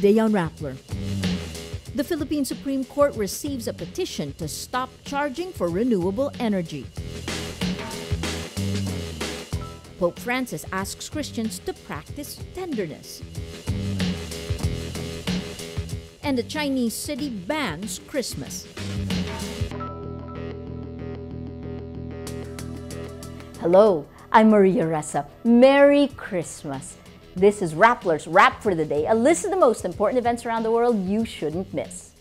Today on Rappler. The Philippine Supreme Court receives a petition to stop charging for renewable energy. Pope Francis asks Christians to practice tenderness. And a Chinese city bans Christmas. Hello, I'm Maria Ressa. Merry Christmas. This is Rappler's Wrap for the Day, a list of the most important events around the world you shouldn't miss.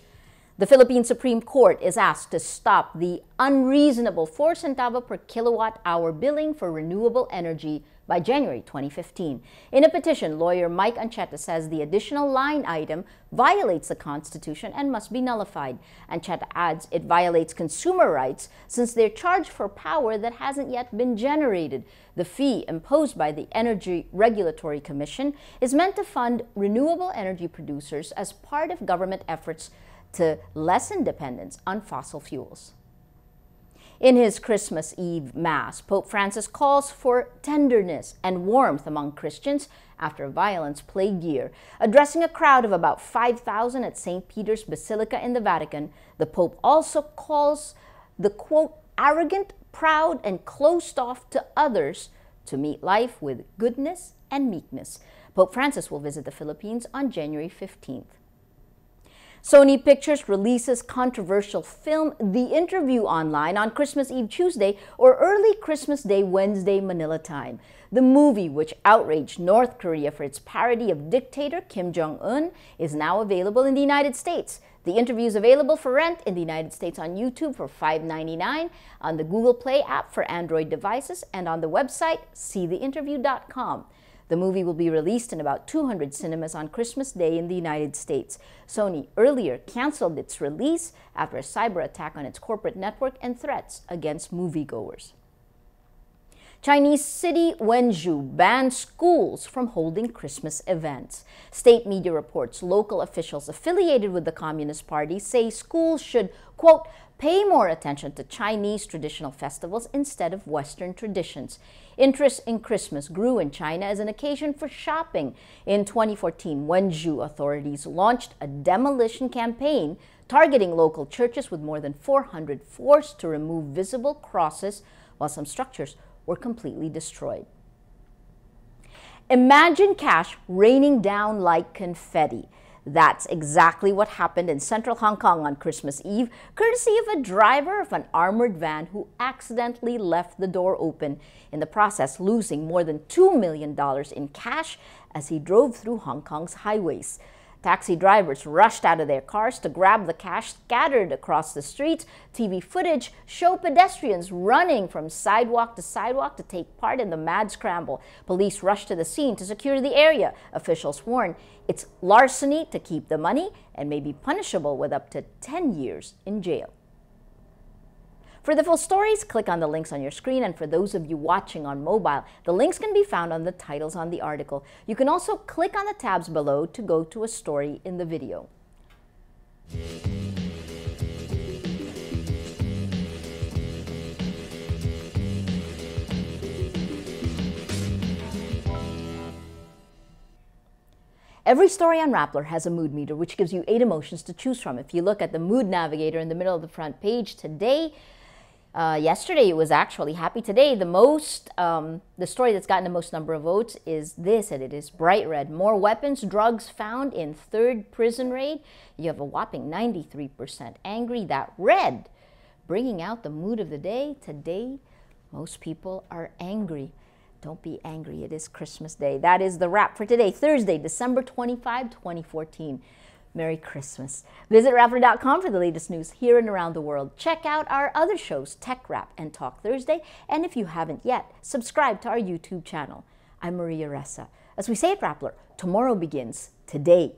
The Philippine Supreme Court is asked to stop the unreasonable 4 centavo per kilowatt hour billing for renewable energy by January 2015. In a petition, lawyer Mike Ancheta says the additional line item violates the Constitution and must be nullified. Ancheta adds it violates consumer rights since they're charged for power that hasn't yet been generated. The fee imposed by the Energy Regulatory Commission is meant to fund renewable energy producers as part of government efforts to lessen dependence on fossil fuels. In his Christmas Eve Mass, Pope Francis calls for tenderness and warmth among Christians after a violence-plagued year. Addressing a crowd of about 5,000 at St. Peter's Basilica in the Vatican, the Pope also calls the, quote, arrogant, proud, and closed off to others to meet life with goodness and meekness. Pope Francis will visit the Philippines on January 15th. Sony Pictures releases controversial film The Interview online on Christmas Eve Tuesday or early Christmas Day Wednesday Manila time. The movie, which outraged North Korea for its parody of dictator Kim Jong-un, is now available in the United States. The Interview is available for rent in the United States on YouTube for $5.99, on the Google Play app for Android devices, and on the website seetheinterview.com. The movie will be released in about 200 cinemas on Christmas Day in the United States. Sony earlier canceled its release after a cyber attack on its corporate network and threats against moviegoers. Chinese city Wenzhou bans schools from holding Christmas events. State media reports local officials affiliated with the Communist Party say schools should, quote, pay more attention to Chinese traditional festivals instead of Western traditions. Interest in Christmas grew in China as an occasion for shopping. In 2014, Wenzhou authorities launched a demolition campaign targeting local churches with more than 400 forced to remove visible crosses, while some structures were completely destroyed. Imagine cash raining down like confetti. That's exactly what happened in central Hong Kong on Christmas Eve, courtesy of a driver of an armored van who accidentally left the door open, in the process losing more than $2 million in cash as he drove through Hong Kong's highways. Taxi drivers rushed out of their cars to grab the cash scattered across the streets. TV footage show pedestrians running from sidewalk to take part in the mad scramble. Police rushed to the scene to secure the area. Officials warn it's larceny to keep the money and may be punishable with up to 10 years in jail. For the full stories, click on the links on your screen, and for those of you watching on mobile, the links can be found on the titles on the article. You can also click on the tabs below to go to a story in the video. Every story on Rappler has a mood meter, which gives you 8 emotions to choose from. If you look at the mood navigator in the middle of the front page today, yesterday it was actually happy. Today, the story that's gotten the most number of votes is this, and it is bright red. More weapons, drugs found in 3rd prison raid. You have a whopping 93% angry. That red, bringing out the mood of the day. Today, most people are angry. Don't be angry. It is Christmas Day. That is the wrap for today, Thursday, December 25, 2014. Merry Christmas. Visit Rappler.com for the latest news here and around the world. Check out our other shows, Tech Wrap and Talk Thursday. And if you haven't yet, subscribe to our YouTube channel. I'm Maria Ressa. As we say at Rappler, tomorrow begins today.